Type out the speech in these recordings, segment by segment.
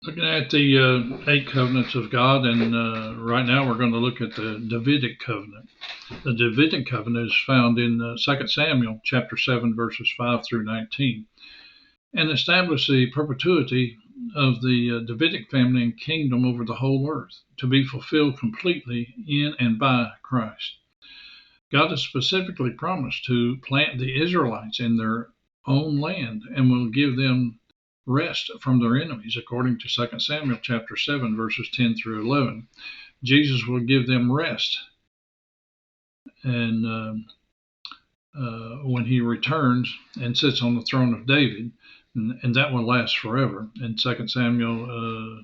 Looking at the 8 covenants of God, and right now we're going to look at the Davidic Covenant. The Davidic Covenant is found in 2 Samuel chapter 7, verses 5 through 19, and establishes the perpetuity of the Davidic family and kingdom over the whole earth, to be fulfilled completely in and by Christ. God has specifically promised to plant the Israelites in their own land and will give them rest from their enemies, according to 2 Samuel chapter 7, verses 10 through 11. Jesus will give them rest, and when he returns and sits on the throne of David, and that will last forever. In 2 Samuel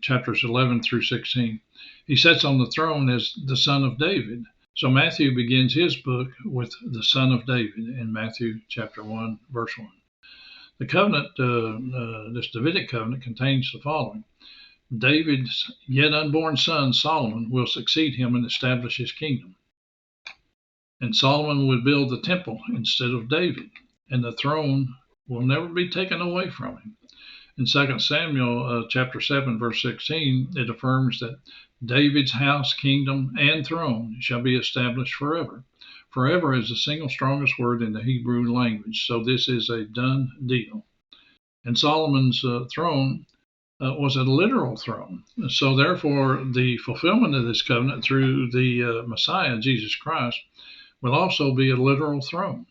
chapters 11 through 16, he sits on the throne as the son of David. So Matthew begins his book with the son of David in Matthew chapter 1, verse 1. The covenant, this Davidic covenant, contains the following. David's yet unborn son Solomon will succeed him and establish his kingdom. And Solomon would build the temple instead of David, and the throne will never be taken away from him. In 2 Samuel chapter 7, verse 16, it affirms that David's house, kingdom, and throne shall be established forever. Forever is the single strongest word in the Hebrew language, so this is a done deal. And Solomon's throne was a literal throne. So therefore, the fulfillment of this covenant through the Messiah, Jesus Christ, will also be a literal throne.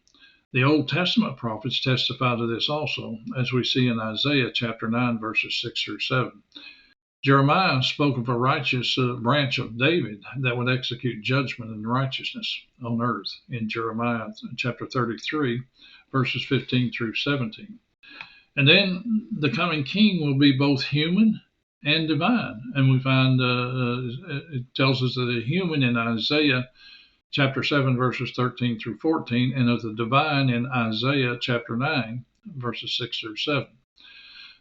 The Old Testament prophets testify to this also, as we see in Isaiah chapter 9, verses 6 through 7. Jeremiah spoke of a righteous branch of David that would execute judgment and righteousness on earth in Jeremiah chapter 33, verses 15 through 17. And then the coming king will be both human and divine. And we find it tells us that the human in Isaiah chapter 7, verses 13 through 14, and of the divine in Isaiah chapter 9, verses 6 through 7.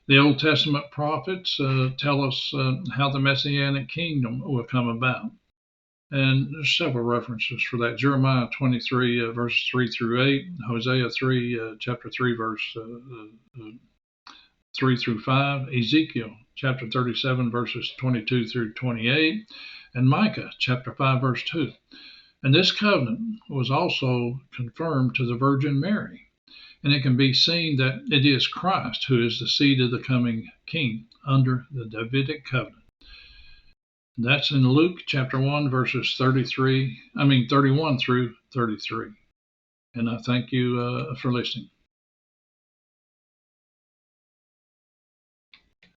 The Old Testament prophets tell us how the Messianic kingdom will come about. And there's several references for that. Jeremiah 23, verses 3 through 8, Hosea 3, chapter 3, verse 3 through 5, Ezekiel chapter 37, verses 22 through 28, and Micah chapter 5, verse 2. And this covenant was also confirmed to the Virgin Mary. And it can be seen that it is Christ who is the seed of the coming king under the Davidic covenant. That's in Luke chapter 1, verses 31 through 33. And I thank you for listening.